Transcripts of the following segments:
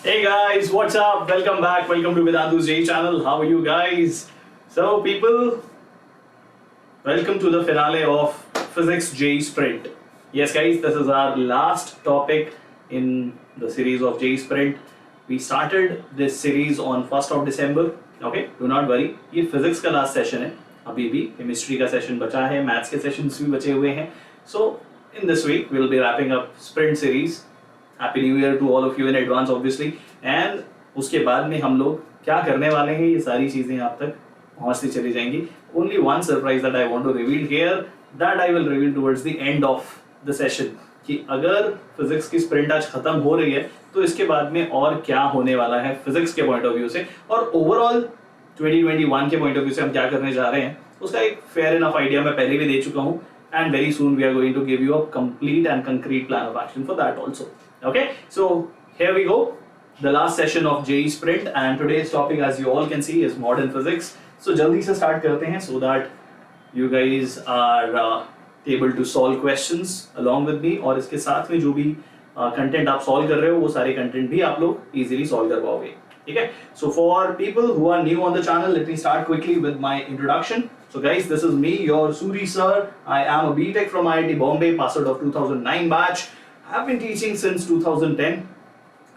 Hey guys, what's up? Welcome back. Welcome to Vedantu's J channel. How are you guys? So people, welcome to the finale of Physics J Sprint. Yes guys, this is our last topic in the series of J Sprint. We started this series on 1st of December. Okay, do not worry. ये physics का last session है. अभी भी chemistry का session बचा है, maths के sessions भी बचे हुए हैं. So in this week we'll be wrapping up sprint series. Happy new year to all of you in advance obviously. And उसके बाद में हम लोग क्या करने वाले हैं, ये सारी चीजें आप तक पहुंचती चली जाएंगी. Only one surprise that I want to reveal here, that I will reveal towards the end of the session, कि अगर फिजिक्स की स्प्रिंट आज खत्म हो रही है तो इसके बाद में और क्या होने वाला है फिजिक्स के पॉइंट ऑफ व्यू से, और ओवरऑल 2021 के पॉइंट ऑफ व्यू से हम क्या करने जा रहे हैं उसका एक फेयर इनफ आइडिया मैं पहले भी दे चुका हूं. And very soon we are going to give you a complete and concrete plan of action for that also. Okay, so here we go, the last session of JEE Sprint, and today's topic, as you all can see, is modern physics. So jaldi se start karte hain so that you guys are able to solve questions along with me, और इसके साथ में जो भी content आप solve कर रहे हो वो सारे content भी आप लोग easily solve कर पाओगे. ठीक है? So for people who are new on the channel, let me start quickly with my introduction. So guys, this is me, your Suri sir. I am a B.Tech from IIT Bombay, passed out of 2009 batch. I've been teaching since 2010.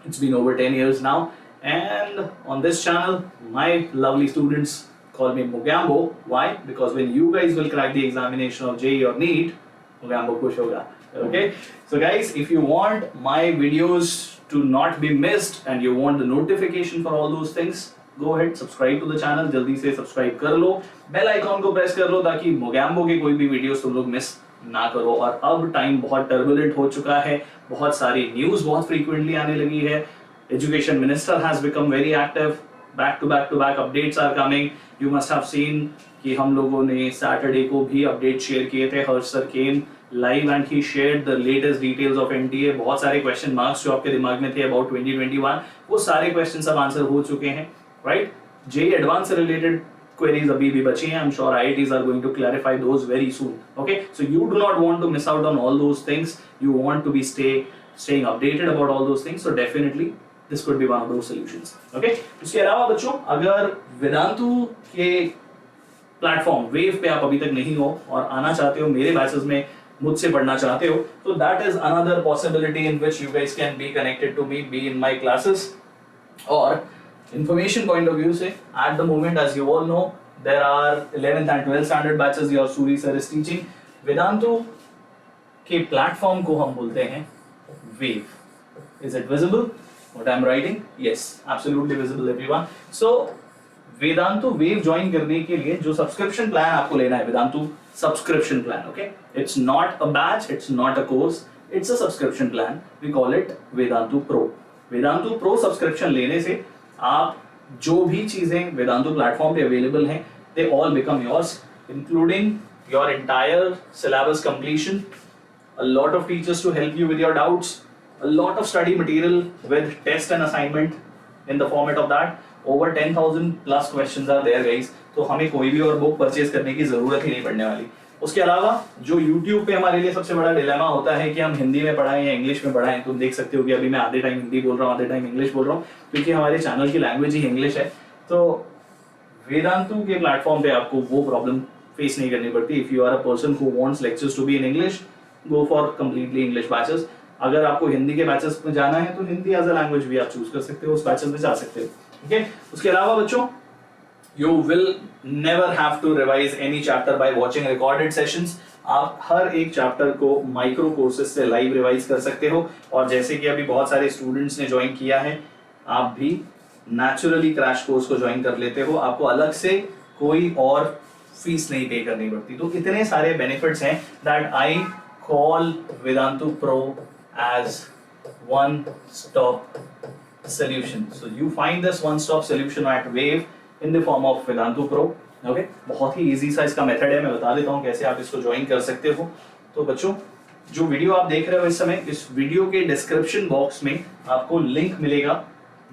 It's been over 10 years now. And on this channel, my lovely students call me Mogambo. Why? Because when you guys will crack the examination of JEE or NEET, Mogambo khush hoga. Okay? So guys, if you want my videos to not be missed and you want the notification for all those things, go ahead, subscribe to the channel. जल्दी से subscribe कर लो, bell icon को press कर लो ताकि मोगैम्बो के कोई भी videos तुम लोग मिस ना करो. और अब टाइम बहुत टर्बुलेंट हो चुका है, बहुत सारी न्यूज़ बहुत फ्रीक्वेंटली आने लगी है. Education minister has become very active, back to back updates are coming. You must have seen कि हम लोगों ने सैटरडे को भी अपडेट शेयर किए थे. Harsh sir came live and he shared the latest details of NTA. बहुत सारे क्वेश्चन मार्क्स जो आपके दिमाग में थे अबाउट 2021, वो सारे क्वेश्चन सब आंसर हो चुके हैं. Right? JEE Advanced से related queries अभी भी बची हैं. I'm sure IITs are going to clarify those very soon. Okay? So you do not want to miss out on all those things. You want to be staying updated about all those things. So definitely this could be one of those solutions. Okay? उसके अलावा बच्चों, अगर वेदांतु के platform wave पे आप अभी तक नहीं हो और आना चाहते हो, मेरे बैचेस में मुझसे पढ़ना चाहते हो, तो that is another possibility in which you guys can be connected to me, be in my classes. और information point of view से at the moment, as you all know, there are 11th and 12th standard batches your Suri sir is teaching. Vedantu के platform को हम बोलते हैं wave. Is it visible what I'm writing? Yes, absolutely visible everyone. So Vedantu wave join करने के लिए जो subscription plan आपको लेना है, Vedantu subscription plan. Okay, it's not a batch, it's not a course, it's a subscription plan. We call it Vedantu pro. Vedantu pro subscription लेने से आप जो भी चीजें वेदांतु प्लेटफॉर्म पे अवेलेबल हैं, they all become yours, including your entire syllabus completion, a lot of teachers to help you with your doubts, a lot of study material with test and assignment in the format of that. Over 10,000 plus questions are there guys. तो हमें कोई भी और book purchase करने की जरूरत ही नहीं पड़ने वाली. उसके अलावा जो YouTube पे हमारे लिए सबसे बड़ा डिलेमा होता है कि हम हिंदी में पढ़ाएं या इंग्लिश में पढ़ाएं. तुम देख सकते हो कि अभी मैं आधे टाइम हिंदी बोल रहा हूँ, आधे टाइम इंग्लिश बोल रहा हूँ, क्योंकि हमारे चैनल की लैंग्वेज ही इंग्लिश है. तो वेदांतु के प्लेटफॉर्म पे आपको वो प्रॉब्लम फेस नहीं करनी पड़ती. If you are a person who wants lectures to be in English, go for completely English batches. अगर आपको हिंदी के बैचेस में जाना है तो हिंदी एज अ लैंग्वेज भी आप चूज कर सकते हो, उस बैचेस में जा सकते हो. ठीक है? उसके अलावा बच्चों, you will never have to revise any chapter by watching recorded sessions. आप हर एक चैप्टर को माइक्रो कोर्सेज से लाइव रिवाइज कर सकते हो. और जैसे कि अभी बहुत सारे स्टूडेंट्स ने ज्वाइन किया है, आप भी नेचुरली क्रैश कोर्स को ज्वाइन कर लेते हो. आपको अलग से कोई और फीस नहीं पे करनी पड़ती. तो इतने सारे बेनिफिट्स हैं that I call Vedantu pro as one stop solution. So you find this one stop solution at Wave in the form of Vedantu Pro. Okay? बहुत ही इजी सा इसका मेथड है, मैं बता देता हूँ कैसे आप इसको ज्वाइन कर सकते हो. तो बच्चों, जो वीडियो आप देख रहे हो इस समय, इस वीडियो के डिस्क्रिप्शन बॉक्स में आपको लिंक मिलेगा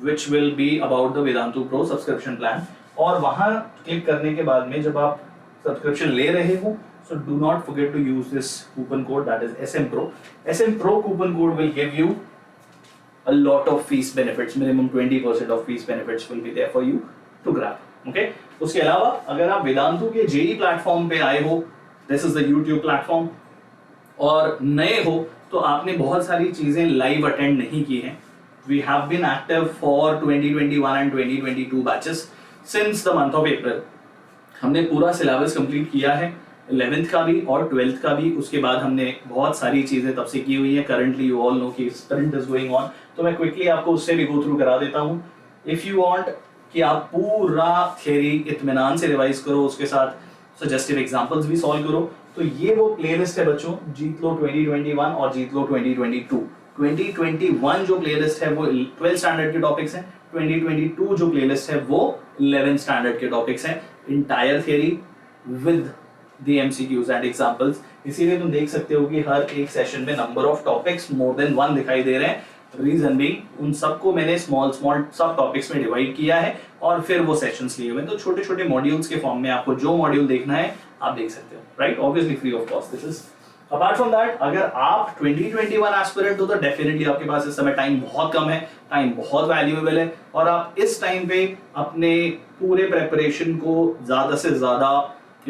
which will be about the Vedantu Pro subscription plan. और वहां क्लिक करने के बाद में जब आप सब्सक्रिप्शन ले रहे हो, so do not forget to use this coupon code, that is SM Pro. SM Pro coupon code will give you a lot of fees benefits, minimum 20% of fees benefits will be there for you to grab. Okay? उसके अलावा अगर आप वेदांतु के JEE platform पे आए हो, this is the YouTube platform, और नए हो तो आपने बहुत सारी चीजें लाइव अटेंड नहीं की हैं. We have been active for 2021 and 2022 batches since the month of April. हमने पूरा सिलेबस कंप्लीट किया है, 11th का भी और 12th का भी. उसके बाद हमने बहुत सारी चीजें तब से की हुई है. करंटली यू ऑल नो कि स्प्रिंट इज गोइंग ऑन, तो मैं क्विकली आपको उससे भी गो थ्रू करा देता हूँ. इफ यू वांट कि आप पूरा थियरी इत्मीनान से रिवाइज करो, उसके साथ सजेस्टिव एग्जांपल्स भी सॉल्व करो, तो ये वो प्लेलिस्ट है बच्चों, जीत लो 2021 और जीत लो 2022. 2021 जो प्लेलिस्ट है वो 12th स्टैंडर्ड के टॉपिक्स हैं, 2022 जो प्लेलिस्ट है वो 11th स्टैंडर्ड के टॉपिक्स हैं, entire theory with the MCQs and examples. इसीलिए तुम देख सकते हो कि हर एक सेशन में number of topics more than 1 दिखाई दे रहे हैं. रीजन बीइंग उन सबको मैंने स्मॉल स्मॉल सब टॉपिक्स में डिवाइड किया है और फिर वो सेशंस लिए हुए हैं. तो छोटे छोटे मॉड्यूल्स के फॉर्म में आपको जो मॉड्यूल देखना है आप देख सकते हो, right? Obviously free of cost this is. Apart from that, अगर आप 2021 एस्पिरेंट हो तो डेफिनेटली आपके पास इस समय टाइम बहुत कम है, टाइम बहुत वैल्यूएबल है, और आप इस टाइम पे अपने पूरे प्रेपरेशन को ज्यादा से ज्यादा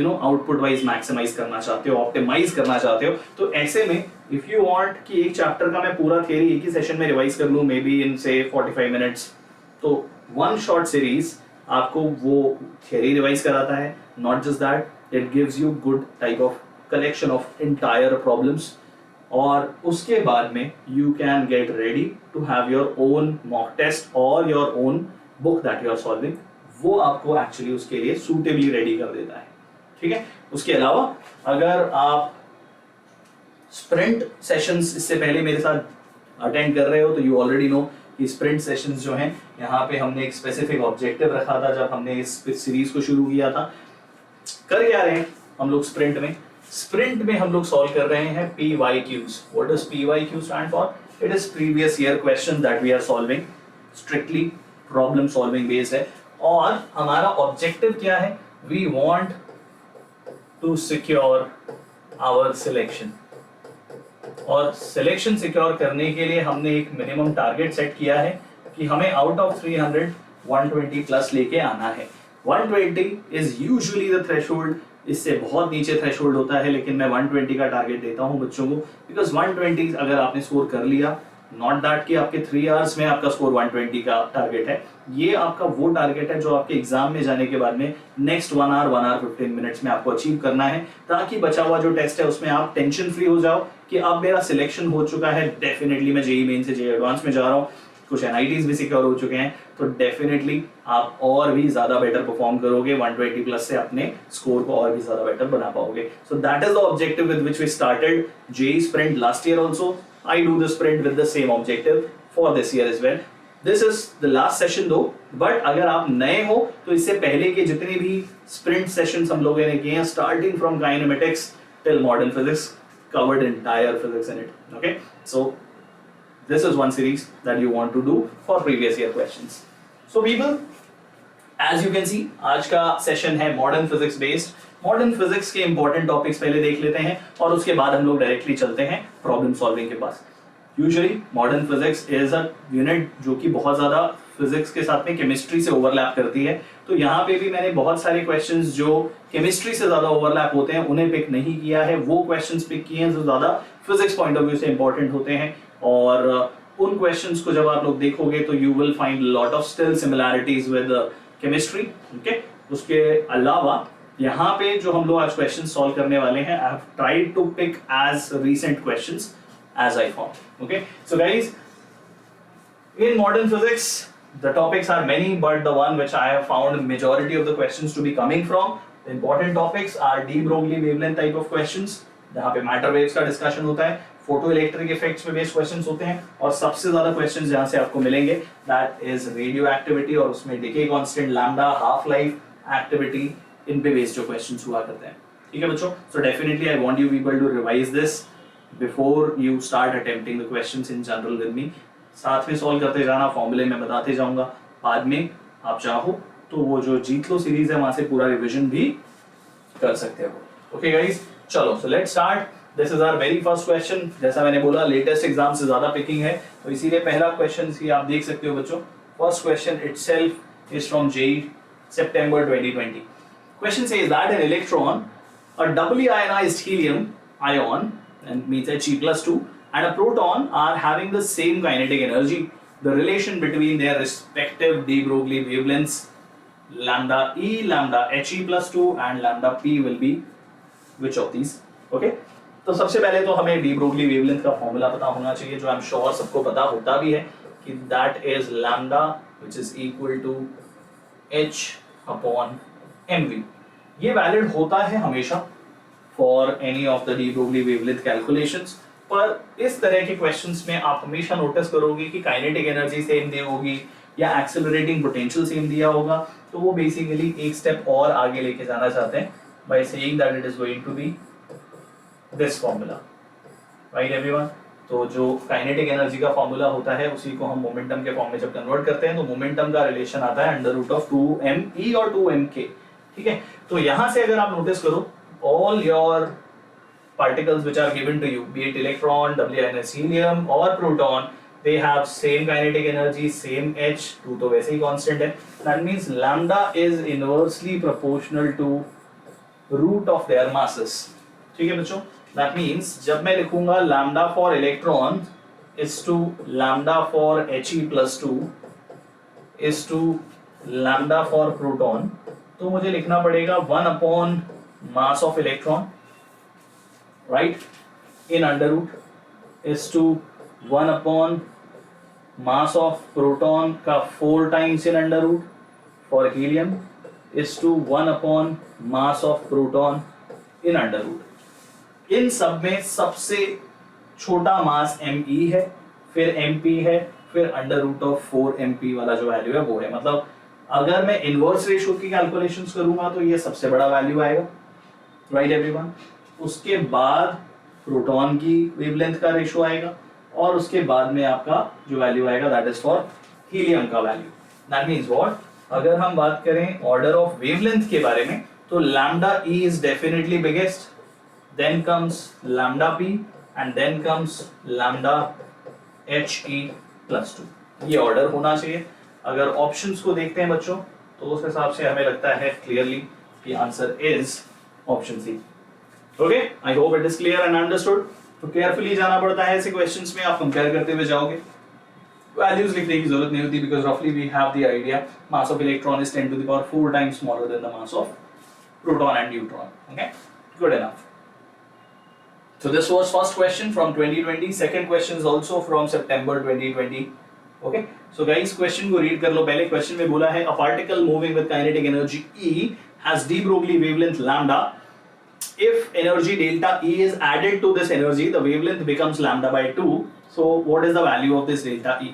आउटपुट वाइज मैक्सिमाइज करना चाहते हो, ऑप्टिमाइज करना चाहते हो. तो ऐसे में इफ यू वांट कि एक चैप्टर का मैं पूरा थियरी एक ही सेशन में रिवाइज कर लूं, मे बी इन से 45 मिनट्स, तो वन शॉर्ट सीरीज आपको वो थियरी रिवाइज कराता है. Not just that, it gives you good type of collection of entire problems, और उसके बाद में you can get ready to have your own mock test or your own book that you are solving. वो आपको actually उसके लिए suitably ready कर देता है. ठीक है? उसके अलावा अगर आप sprint sessions इससे पहले मेरे साथ attend कर रहे हो तो you already know कि sprint sessions जो हैं, यहाँ पे हमने एक specific objective रखा था जब हमने इस सीरीज को शुरू किया था. कर क्या रहे हैं हम लोग स्प्रिंट में? स्प्रिंट में हम लोग सॉल्व कर रहे हैं PYQs. What does PYQ stand for? It is previous year questions that we are solving. Strictly problem solving based है, और हमारा ऑब्जेक्टिव क्या है? We want to secure our selection, और सिलेक्शन सिक्योर करने के लिए हमने एक मिनिमम टारगेट सेट किया है कि हमें आउट ऑफ 300 120 प्लस लेके आना है. 120 इज यूजुअली द थ्रेशोल्ड, इससे बहुत नीचे थ्रेशोल्ड होता है, लेकिन मैं 120 का टारगेट देता हूं बच्चों को, बिकॉज 120 अगर आपने स्कोर कर लिया, नॉट दैट कि आपके 3 आवर्स में आपका स्कोर 120 का टारगेट है, ये आपका वो टारगेट है जो आपके एग्जाम में जाने के बाद में नेक्स्ट 1 आवर 15 मिनट्स में आपको अचीव करना है, ताकि बचा हुआ जो टेस्ट है उसमें आप टेंशन फ्री हो जाओ कि अब मेरा सिलेक्शन हो चुका है, डेफिनेटली मैं जेईई मेन से जेईई एडवांस में जा रहा हूँ, कुछ एनआईटीज भी सिक्योर हो चुके हैं, तो डेफिनेटली आप और भी ज्यादा बेटर परफॉर्म करोगे, 120 प्लस से अपने स्कोर को और भी ज्यादा बेटर बना पाओगे. So that is the objective with which we started JEE sprint last year also. I do the sprint with the same objective for this year as well. This is the last session though, but अगर आप नए हो तो इससे पहले के जितने भी स्प्रिंट सेशंस हम लोगों ने किए हैं, starting from kinematics till modern physics, covered entire physics in it. Okay, so this is one series that you want to do for previous year questions. So people, as you can see, आज का session है modern physics based. Modern physics के important topics पहले देख लेते हैं और उसके बाद हम लोग डायरेक्टली चलते हैं प्रॉब्लम सॉल्विंग के पास. Usually modern physics is a unit जो कि बहुत ज्यादा फिजिक्स के साथ में केमिस्ट्री से ओवरलैप करती है, तो यहाँ पे भी मैंने बहुत सारे क्वेश्चंस जो केमिस्ट्री से ज्यादा ओवरलैप होते हैं उन्हें पिक नहीं किया है, वो क्वेश्चंस पिक किए हैं जो ज्यादा फिजिक्स पॉइंट ऑफ व्यू से इंपॉर्टेंट होते हैं. और उन क्वेश्चंस को जब आप लोग देखोगे तो you will find lot of still similarities with chemistry. Okay, उसके अलावा यहाँ पे जो हम लोग आज क्वेश्चन सॉल्व करने वाले हैं, I have tried to pick as recent questions as I found. Okay, so guys, in modern physics the topics are many, but the one which I have found majority of the questions to be coming from, the important topics are de Broglie wavelength type of questions, जहाँ पे matter waves का discussion होता है, photo electric effects पे based questions होते हैं, और सबसे ज्यादा क्वेश्चंस जहाँ से आपको मिलेंगे दैट इज रेडियो एक्टिविटी, और उसमें decay constant, lambda, half life activity, इन पे बेस्ड जो क्वेश्चंस हुआ करते हैं. ठीक है बच्चों, so definitely I want you people to revise this before you start attempting the questions in general with me. साथ में सॉल्व करते जाना, फॉर्मूले में बताते जाऊंगा, बाद में आप चाहो तो वो जो जीत लो सीरीज है वहां से पूरा रिवीजन भी कर सकते हो. ओके गाइस, चलो, so let's start. This is our very first question. जैसा मैंने बोला लेटेस्ट एग्जाम से ज्यादा पिकिंग है, तो इसीलिए पहला क्वेश्चन ही आप देख सकते हो बच्चों। First question itself is from JEE September 2020. Question says that an electron, a doubly ionized helium ion, and means He+2, and a proton are having the same kinetic energy. The relation between their respective de Broglie wavelengths lambda E, lambda He+2 and lambda P will be which of these? Okay? तो सबसे पहले तो हमें D Broglie wavelength का formula पता होना चाहिए, जो आई एम श्योर सबको पता होता भी है कि that is lambda which is equal to h upon mv। ये वैलिड होता है हमेशा for any of the de Broglie wavelength calculations. पर इस तरह के क्वेश्चंस में आप हमेशा नोटिस करोगे कि काइनेटिक एनर्जी सेम दी होगी या एक्सेलरेटिंग पोटेंशियल सेम दिया होगा, तो वो बेसिकली एक स्टेप और आगे लेके जाना चाहते हैं by saying that it is going to be this formula, right everyone. तो जो काइनेटिक एनर्जी का फॉर्मूला होता है उसी को हम मोमेंटम के फॉर्म में जब कन्वर्ट करते हैं तो मोमेंटम का रिलेशन आता है अंडर रूट ऑफ 2me और 2mk, ठीक है। तो यहां से अगर आप नोटिस करो all your particles which are given to you, be it electron, doubly ionized helium or proton, they have same kinetic energy, same h, 2 तो वैसे ही constant है। That means lambda is inversely proportional to root of their masses, ठीक है बच्चों। That means जब मैं लिखूंगा lambda for electron is to lambda for He+2 is to lambda for proton, तो मुझे लिखना पड़ेगा 1 upon mass of electron, right, in under root is to 1 upon mass of proton का 4 times in under root for helium is to 1 upon mass of proton in under root। इन सब में सबसे छोटा मास me है, फिर mp है, फिर under root of 4mp वाला जो वैल्यू है वो है। मतलब अगर मैं इनवर्स रेशियो की कैलकुलेशंस करूंगा तो ये सबसे बड़ा वैल्यू आएगा, राइट एवरीवन। उसके बाद प्रोटॉन की वेवलेंथ का रेशियो आएगा और उसके बाद में आपका जो वैल्यू आएगा दैट इज फॉर हीलियम का वैल्यू। दैट मींस व्हाट, अगर हम बात करें ऑर्डर ऑफ वेवलेंथ के बारे में तो lambda E is definitely biggest, then comes lambda P and then comes lambda He+2। ये ऑर्डर होना चाहिए। अगर ऑप्शंस को देखते हैं बच्चों तो उस हिसाब से हमें लगता है क्लियरली कि answer is option C. Okay, I hope it is clear and understood. तो केयरफुली जाना पड़ता है ऐसे क्वेश्चंस में, आप कंपेयर करते हुए जाओगे। वैल्यूज लिखने की जरूरत नहीं होती बिकॉज रफली we have the idea mass of electron is 10 to the power 4 times smaller than the mass of proton and neutron। Okay, good enough। So this was first question from 2020, second question is also from September 2020। Okay, so guys question को read कर लो। पहले question में बोला है a particle moving with kinetic energy E has de Broglie wavelength lambda। If energy delta E is added to this energy, the wavelength becomes lambda by 2। So what is the value of this delta E?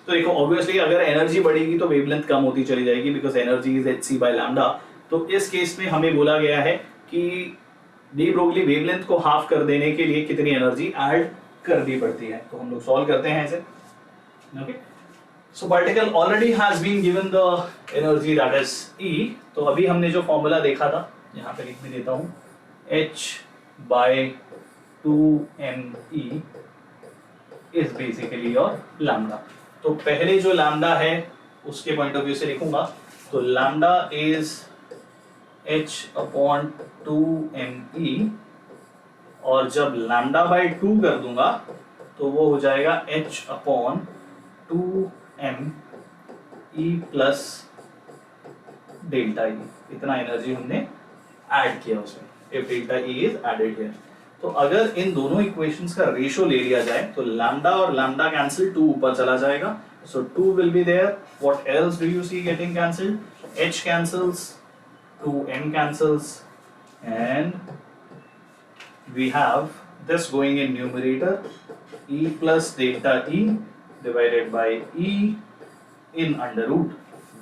तो देखो obviously अगर energy बढ़ेगी तो wavelength कम होती चली जाएगी because energy is hc by lambda। तो इस केस में हमें बोला गया है कि डी ब्रोगली वेवलेंथ को हाफ कर देने के लिए कितनी एनर्जी ऐड करनी पड़ती है। तो हम लोग सॉल्व करते हैं ऐसे। Okay, so particle already has been given the energy that is E। तो अभी हमने जो फॉर्मूला देखा था यहाँ पे लिख भी देता हूँ, h by 2me is basically your lambda। तो पहले जो लैम्डा है उसके पॉइंट ऑफ व्यू से लिखूंगा तो lambda is h upon 2me और जब लैम्डा बाई 2 कर दूंगा तो वो हो जाएगा h upon 2me plus delta E. इतना एनर्जी हमने ऐड किया उसमें if delta E is added here। तो अगर इन दोनों इक्वेशंस का रेशियो ले लिया जाए तो लैम्डा और लैम्डा कैंसिल, 2 ऊपर चला जाएगा, so 2 will be there। what else do you see getting cancelled? h cancels, 2m cancels and we have this going in numerator, E plus delta E divided by E in under root।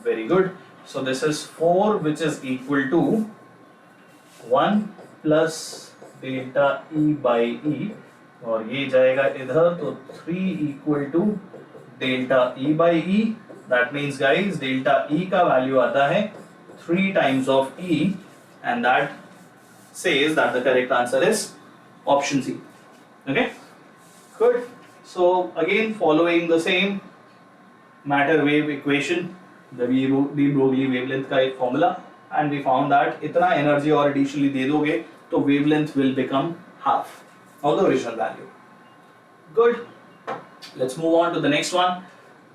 very good। so this is 4 which is equal to 1 plus delta E by E और ये जाएगा इधर तो 3 equal to delta E by E। That means guys delta E का value आता है 3 times of E and that says that the correct answer is option C. Okay, good. So again, following the same matter wave equation, the de Broglie wavelength का एक formula, and we found that इतना energy और additionally दे दोगे तो wavelength will become half of the original value. Good. Let's move on to the next one.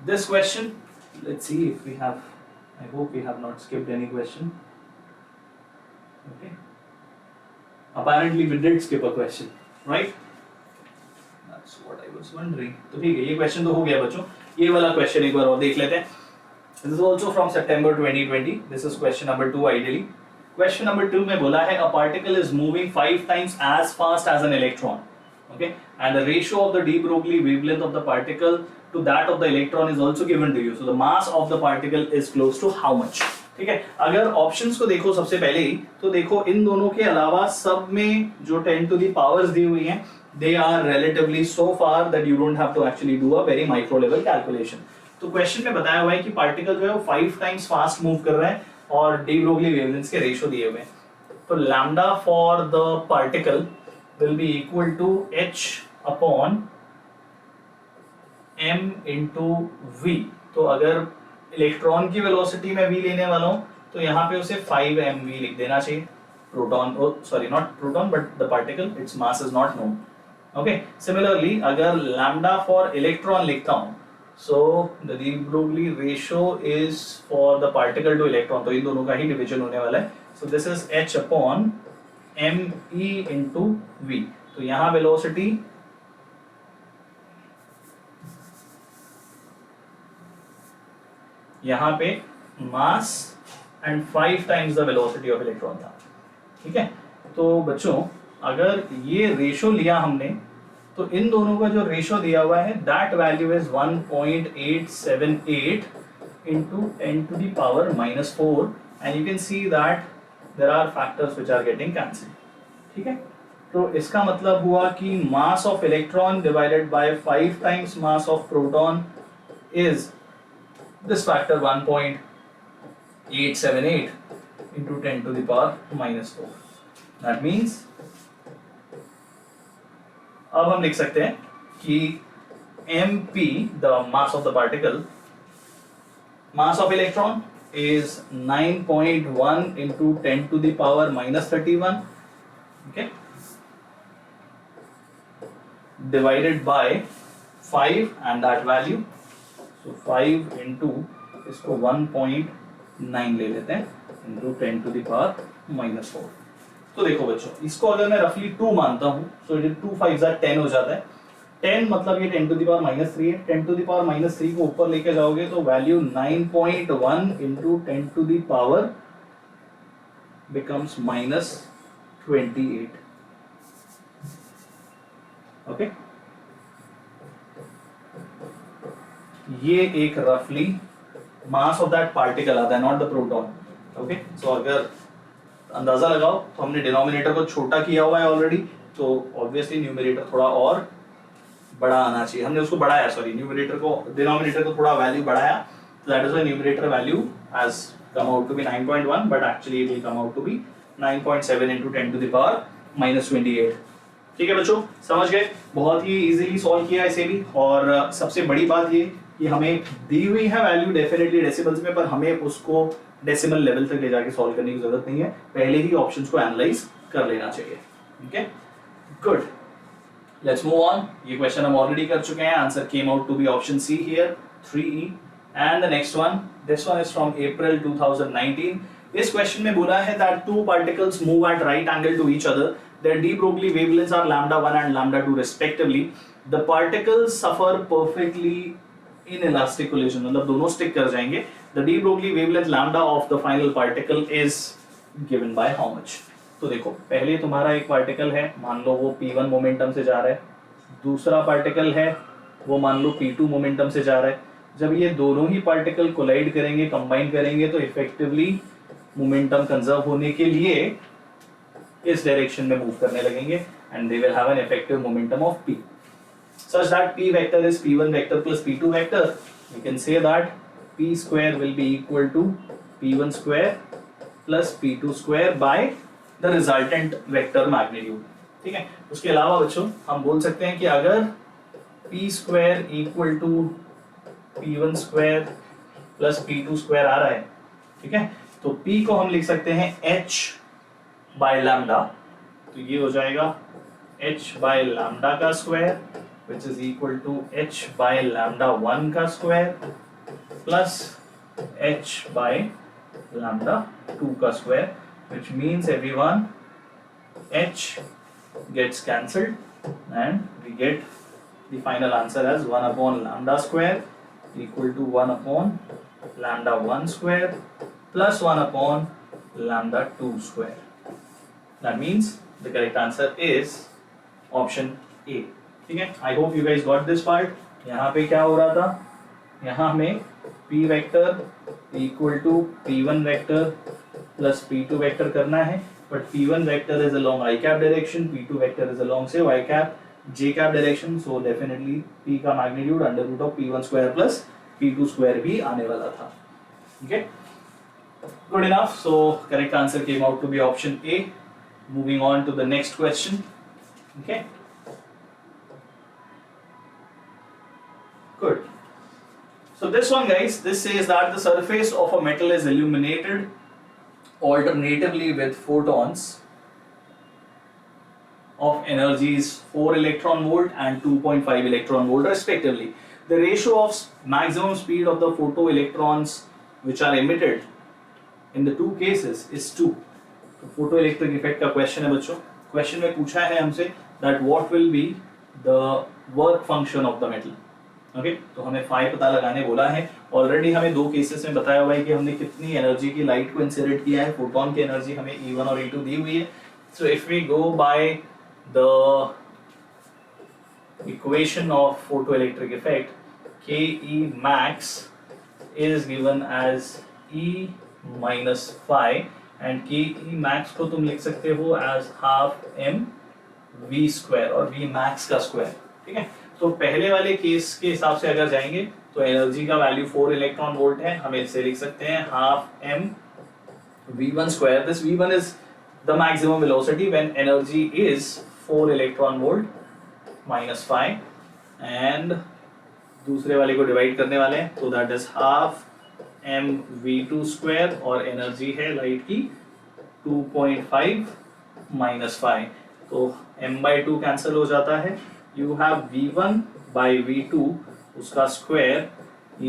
This question, let's see if we have, I hope we have not skipped any question. Okay. Apparently we did skip a question, right? That's what I was wondering. तो ठीक है, ये question तो हो गया बच्चों. ये वाला question एक बार और देख लेते हैं. This is also from September 2020. This is question number 2 ideally. Question number 2 में बोला है a particle is moving 5 times as fast as an electron. Okay, and the ratio of the de Broglie wavelength of the particle to that of the electron is also given to you. So the mass of the particle is close to how much? ठीक है, अगर options को देखो सबसे पहले ही, तो देखो इन दोनों के अलावा सब में जो 10 to the powers दी हुई हैं, they are relatively so far that you don't have to actually do a very micro level calculation. तो क्वेश्चन में बताया हुआ है कि पार्टिकल जो है वो 5 टाइम्स फास्ट मूव कर रहा है और de Broglie wavelengths के रेशियो दिए हुए हैं. तो lambda for the particle will be equal to h upon m into v. तो अगर इलेक्ट्रॉन की वेलोसिटी में v लेने वाला हूं तो यहाँ पे उसे 5mv लिख देना चाहिए. Proton, sorry not proton but the particle, its mass is not known. Okay, similarly अगर लैम्डा फॉर इलेक्ट्रॉन लिखता हूं, so the de Broglie ratio is for the particle two electron, तो इन दोनों का ही डिवीजन होने वाला है. So this is h upon me into v. तो यहां वेलोसिटी यहां पे mass and 5 times the velocity of electron था. ठीक है, तो बच्चों अगर ये रेशो लिया हमने तो इन दोनों का जो रेशो दिया हुआ है that value is 1.878 into 10 to the power minus 4 and you can see that there are factors which are getting cancelled. ठीक है, तो इसका मतलब हुआ कि mass of electron divided by 5 times mass of proton is this factor 1.878 into 10 to the power minus 4. That means अब हम लिख सकते हैं कि mp, the mass of the particle, mass of electron is 9.1 into 10 to the power minus 31, okay, divided by 5 and that value, so 5 into इसको 1.9 ले लेते हैं into 10 to the power minus 4. तो देखो बच्चों, इसको अगर मैं रफली 2 मानता हूं, so 2 5 10 हो जाता है. 10 मतलब ये 10 to the power minus 3 है. 10 to the power minus 3 को ऊपर लेके जाओगे तो value 9.1 into 10 to the power becomes minus 28. Okay, ये एक रफली मास ऑफ दैट पार्टिकल आता है, नॉट द प्रोटॉन. ओके, सो अगर अंदाजा लगाओ तो हमने डिनोमिनेटर को छोटा किया हुआ है ऑलरेडी, तो ऑब्वियसली न्यूमरेटर थोड़ा और बड़ा आना चाहिए. हमने उसको बढ़ाया, सॉरी न्यूमरेटर को, डिनोमिनेटर को थोड़ा वैल्यू बढ़ाया, so that is why numerator value has come out to be 9.1 but actually it will come out to be 9.7 into 10 to the power minus 28. ठीक है बच्चों, समझ गए, बहुत ही इजीली सॉल्व किया इसे भी. और सबसे बड़ी बात ये कि हमें दी हुई है वैल्यू डेफिनेटली डेसिमल्स में, पर हमें उसको डेसिमल लेवल तक ले जाके सॉल्व करने की जरूरत नहीं है, पहले ही ऑप्शंस को एनालाइज कर लेना चाहिए. Okay, good, let's move on. ये क्वेश्चन हम ऑलरेडी कर चुके हैं. Answer came out to be option C here, 3E. And the next one, this one is from April 2019. इस क्वेश्चन में बोला है that two particles move at right angle to each other. Their de Broglie wavelengths are lambda 1 and lambda 2 respectively. The particles suffer perfectly in elastic collision, मतलब दोनों stick कर जाएंगे. The de Broglie wavelength lambda of the final particle is given by how much? तो देखो, पहले तुम्हारा एक particle है, मान लो वो P1 मोमेंटम से जा रहा है. दूसरा पार्टिकल है वो मान लो P2 मोमेंटम से जा रहा है. जब ये दोनों ही पार्टिकल कोलाइड करेंगे, कंबाइन करेंगे, तो इफेक्टिवली मोमेंटम कंजर्व होने के लिए इस डायरेक्शन में मूव करने लगेंगे and they will have an effective momentum of P such that P vector is P1 vector plus P2 vector. You can say that P square will be equal to P1 square plus P2 square by the resultant vector magnitude. ठीक है। उसके अलावा बच्चों हम बोल सकते हैं कि अगर P square equal to P1 square plus P2 square आ रहा है, ठीक है, तो P को हम लिख सकते हैं H बाय लैम्डा, तो ये हो जाएगा H बाय लैम्डा का square which is equal to H by lambda 1 का square plus H by lambda 2 का square, which means everyone H gets cancelled and we get the final answer as 1 upon lambda square equal to 1 upon lambda 1 square plus 1 upon lambda 2 square. That means the correct answer is option A. ठीक है, I hope you guys got this part. यहाँ पे क्या हो रहा था, यहाँ हमें P vector equal to P1 vector plus P2 vector करना है, but P1 vector is along I cap direction, P2 vector is along say Y cap J cap direction, so definitely P का magnitude under root of P1 square plus P2 square भी आने वाला था. Okay, good enough. So correct answer came out to be option A. Moving on to the next question. Okay, good. So this one guys, this says that the surface of a metal is illuminated alternatively with photons of energies 4 electron volt and 2.5 electron volt respectively. The ratio of maximum speed of the photoelectrons which are emitted in the two cases is 2. तो photoelectric effect का question है बच्चों. Question में पूछा है हमसे that what will be the work function of the metal. Okay, तो हमें फाई पता लगाने बोला है. ऑलरेडी हमें दो केसेस में बताया हुआ है कि हमने कितनी एनर्जी की लाइट को इंसिडेंट किया है. फोटोन की एनर्जी हमें E1 और E2 दी हुई है. So if we go by the equation of photoelectric effect, KE max is given as E minus phi and KE max को तुम लिख सकते हो as half m v square और v max का स्क्वायर. ठीक है, तो पहले वाले केस के हिसाब से अगर जाएंगे तो एनर्जी का वैल्यू 4 इलेक्ट्रॉन वोल्ट है. हम इसे लिख सकते हैं half m v1 square. This v1 is the maximum velocity when energy is 4 electron volt minus 5 and दूसरे वाले को डिवाइड करने वाले हैं, तो that is half m v2 square और एनर्जी है लाइट की 2.5 माइनस 5, तो m/2 कैंसिल हो जाता है. You have V1 by V2 उसका square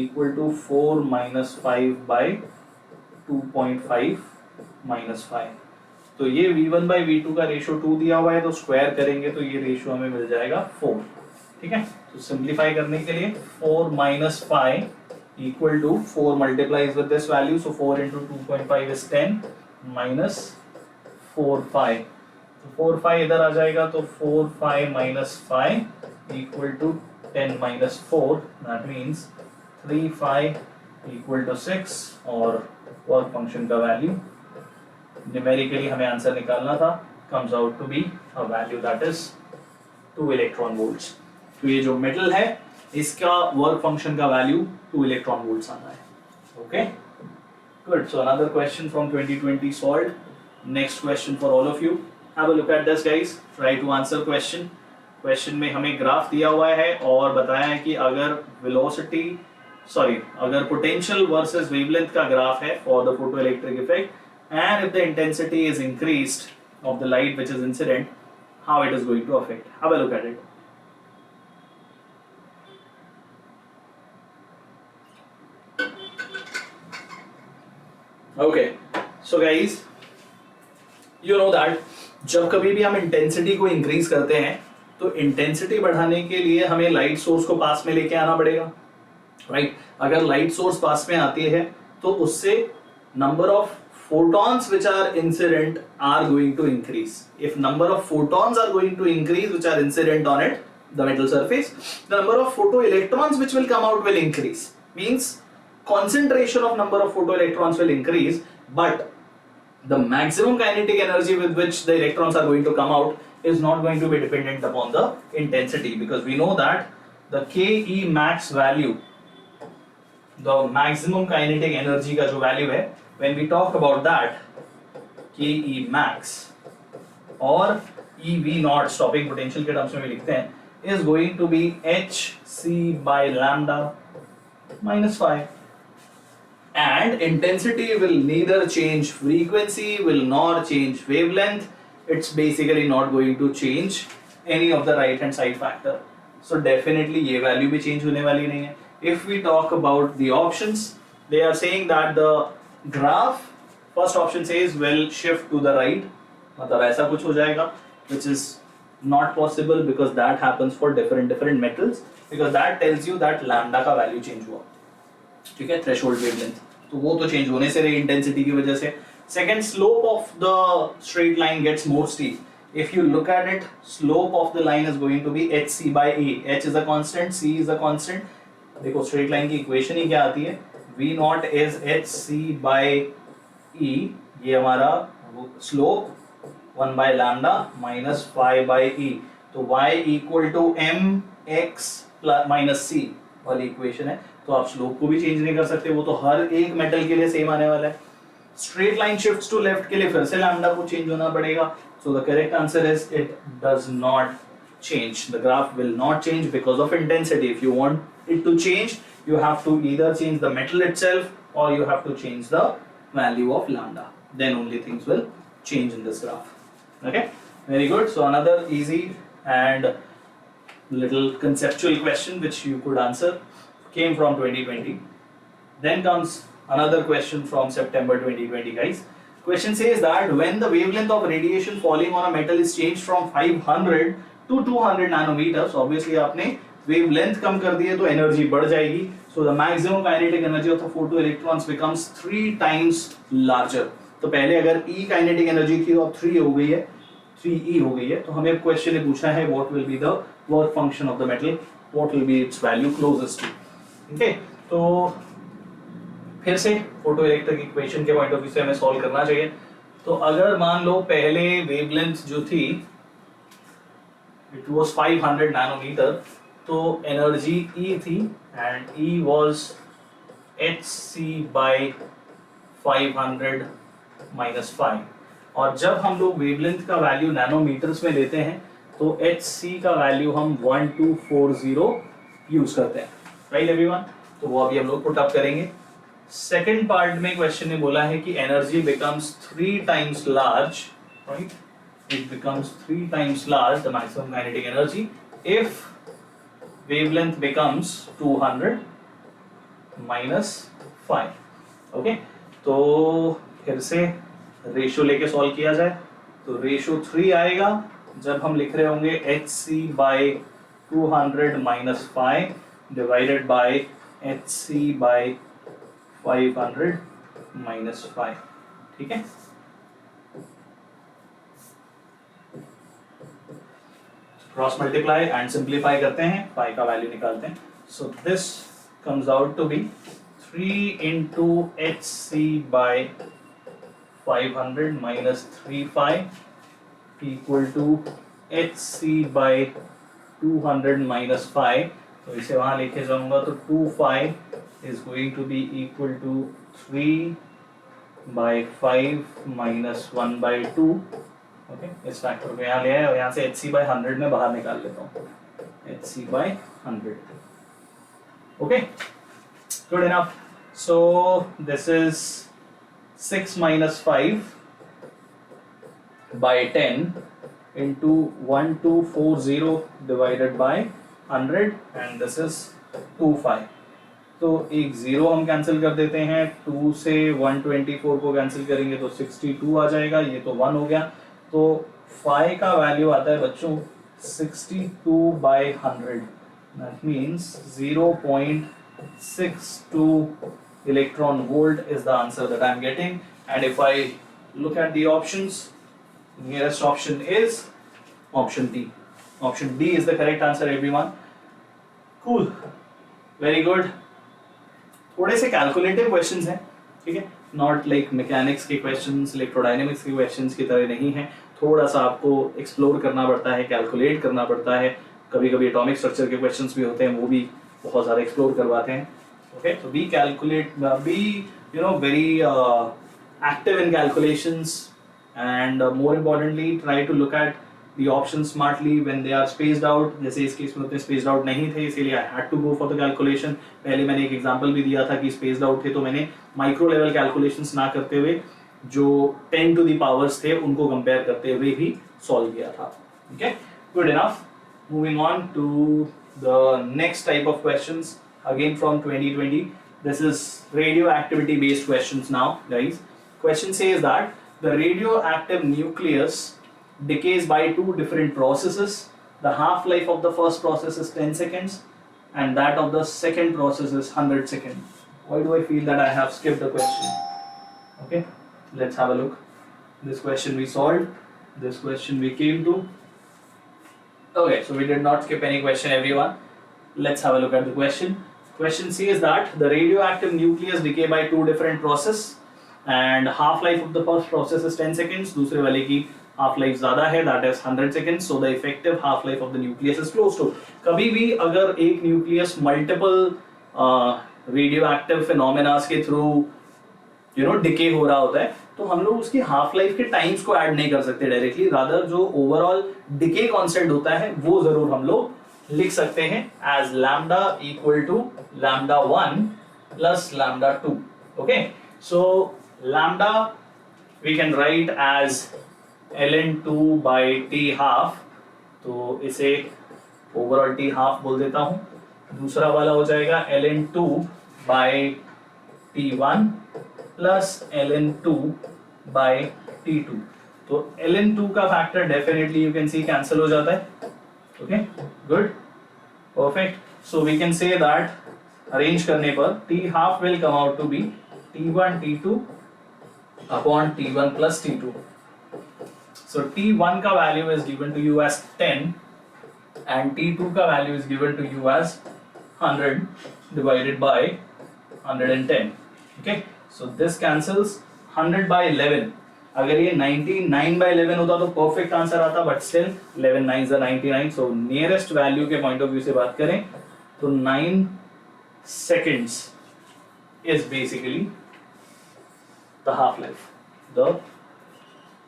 equal to 4 minus 5 by 2.5 minus 5. तो ये V1 by V2 का रेशियो 2 दिया हुआ है, तो स्क्वायर करेंगे तो ये रेशियो हमें मिल जाएगा 4. ठीक है, तो सिंप्लीफाई करने के लिए 4 minus 5 equal to 4 multiplies with this value, so 4 into 2.5 is 10 minus 4 5. तो 4 5 इधर आ जाएगा, तो 4 5 minus 5 equal to 10 minus 4, that means 3 5 equal to 6 और वर्क फंक्शन का वैल्यू न्यूमेरिकली हमें आंसर निकालना था, comes out to be a value that is 2 electron volts. तो ये जो मेटल है इसका वर्क फंक्शन का वैल्यू 2 इलेक्ट्रॉन वोल्ट्स आना है. Okay, good. So another question from 2020 solved. Next question for all of you. Have a look at this guys. Try to answer question. Question में हमें ग्राफ दिया हुआ है और बताया है कि अगर velocity, अगर potential versus wavelength का ग्राफ है for the photoelectric effect, and if the intensity is increased of the light which is incident, how it is going to affect. Have a look at it. Okay, so guys, you know that जब कभी भी हम intensity को increase करते हैं तो intensity बढ़ाने के लिए हमें लाइट सोर्स को पास में लेके आना पड़ेगा, राइट. अगर लाइट सोर्स पास में आती है तो उससे number of photons which are incident are going to increase. If number of photons are going to increase which are incident on it, the metal surface, the number of photoelectrons which will come out will increase. Means concentration of number of photoelectrons will increase, but the maximum kinetic energy with which the electrons are going to come out is not going to be dependent upon the intensity, because we know that the KE max value, the maximum kinetic energy का जो value है, when we talk about that KE max or E V naught stopping potential के terms में भी लिखते हैं, is going to be H C by lambda minus 5 and intensity will neither change frequency, will nor change wavelength. It's basically not going to change any of the right hand side factor. So definitely ये value भी change होने वाली नहीं है. If we talk about the options, they are saying that the graph, first option says will shift to the right, मतलब ऐसा कुछ हो जाएगा, which is not possible because that happens for different metals, because that tells you that lambda का value change हुआ. ठीक है, threshold wavelength, तो वो तो चेंज होने से रही इंटेंसिटी की वजह से. Second, slope of the straight line gets more steep. If you look at it, slope of the line is going to be H C by A. H is a constant, C is a constant. देखो straight line की equation ही क्या आती है, V naught is H C by E, ये हमारा slope 1 by lambda minus 5 by E. तो y equal to M x minus सी वाली इक्वेशन है. तो आप स्लोप को भी चेंज नहीं कर सकते, वो तो हर एक मेटल के लिए सेम आने वाला है. Straight line shifts to left के लिए फिर से लैम्डा को चेंज होना पड़ेगा. So the correct answer is it does not change. The graph will not change because of intensity. If you want it to change, you have to either change the metal itself or you have to change the value of lambda. Then only things will change in this graph. Okay, very good. So another easy and little conceptual question which you could answer came from 2020. Then comes another question from September 2020, guys. Question says that when the wavelength of radiation falling on a metal is changed from 500 to 200 nanometers, obviously आपने wavelength कम कर दी है तो energy बढ़ जाएगी. So the maximum kinetic energy of the photoelectrons becomes 3 times larger. तो पहले अगर E kinetic energy थी तो अब 3 हो गई है, 3E हो गई है. तो हमें क्वेश्चन ने पूछा है what will be the work function of the metal, what will be its value closest to. Okay, तो फिर से फोटो इलेक्ट्रिक इक्वेशन के पॉइंट ऑफ व्यू से हमें सॉल्व करना चाहिए. तो अगर मान लो पहले वेवलेंथ जो थी इट वाज 500 नैनोमीटर, तो एनर्जी E थी and E was hc by 500 minus 5. और जब हम लोग वेवलेंथ का वैल्यू नैनोमीटर्स में लेते हैं तो hc का वैल्यू हम 1240 यूज करते हैं. राइट एवरीवन, तो वो अभी हम लोग पुट अप करेंगे. सेकेंड पार्ट में क्वेश्चन ने बोला है कि energy becomes 3 times large, right, it becomes 3 times large the maximum kinetic energy if wavelength becomes 200 minus 5. Okay, तो फिर से रेशियो लेके सॉल्व किया जाए तो रेशियो 3 आएगा जब हम लिख रहे होंगे hc by 200 minus 5 divided by hc by 500 minus 5. ठीक है, क्रॉस मल्टीप्लाई एंड सिंप्लीफाई करते हैं, पाई का वैल्यू निकालते हैं. So this comes out to be 3 into H C by 500 minus 3 5 equal to H C by 200 minus 5. तो इसे वहां लेके जाऊंगा तो 2 5 is going to be equal to 3 by 5 minus 1 by 2. Okay, इस फैक्टर को यहाँ ले आए और यहाँ से hc by 100 में बाहर निकाल लेता हूँ, hc by 100. Okay, good enough. So this is 6 minus 5 by 10 into 1240 divided by 100 and this is 2 5. तो एक जीरो हम कैंसिल कर देते हैं, 2 से 124 को कैंसिल करेंगे तो 62 आ जाएगा, ये तो 1 हो गया. तो फाई का वैल्यू आता है बच्चों 62 by 100, that means 0.62 electron volt is the answer that I am getting. And if I look at the options, nearest option is option D. Option D is the correct answer everyone. Cool, very good. थोड़े से calculative questions हैं, ठीक है, not like mechanics के questions, electrodynamics के questions की तरह नहीं है. थोड़ा सा आपको एक्सप्लोर करना पड़ता है, कैलकुलेट करना पड़ता है. कभी कभी एटॉमिक स्ट्रक्चर के क्वेश्चंस भी होते हैं, वो भी बहुत ज़्यादा एक्सप्लोर करवाते हैं. ओके, तो be calculate, be you know very active in calculations and more importantly try to look at the options smartly when they are spaced out. जैसे इस केस में उतने spaced out नहीं थे, इसीलिए I had to go for the calculation. पहले मैंने एक एग्जांपल भी दिया था कि spaced out थे, तो मैंने माइक्रो लेवल कैलकुलेशंस ना करते हुए जो 10 to the powers थे उनको कंपेयर करते हुए ही सॉल्व किया था. Okay, good enough. Moving on to the next type of questions, again from 2020. This is radioactivity based questions now, guys. Question says that the radioactive nucleus decays by two different processes. The half-life of the first process is 10 seconds and that of the second process is 100 seconds. Why do I feel that I have skipped the question? Okay, let's have a look. This question we solved, this question we came to. Okay, so we did not skip any question, everyone. Let's have a look at the question. Question says that the radioactive nucleus decay by two different processes and half-life of the first process is 10 seconds. दूसरे वाले की half-life ज़्यादा है, that is 100 seconds. So the effective half-life of the nucleus is close to. कभी भी अगर एक nucleus multiple radioactive phenomena के through decay हो रहा होता है, तो हम लोग उसकी हाफ लाइफ के टाइम्स को ऐड नहीं कर सकते डायरेक्टली. रादर जो ओवरऑल डिके कांस्टेंट होता है वो जरूर हम लोग लिख सकते हैं as lambda equal to lambda 1 plus lambda 2. Okay, so lambda we can write as ln2 by T half, तो इसे ओवरऑल टी हाफ बोल देता हूं. दूसरा वाला हो जाएगा ln2 by t1 plus ln2 by t2. तो ln2 का factor definitely you can see cancel हो जाता है. Okay, good, perfect. So we can say that arrange करने पर t half will come out to be t1 t2 upon t1 plus t2. So t1 का value is given to you as 10 and t2 का value is given to you as 100 divided by 110. Okay, so this cancels. 100 by 11, अगर ये 99 by 11 होता तो perfect answer आता, but still 11 9s are 99. So nearest value के point of view से बात करें तो 9 seconds is basically the half life, the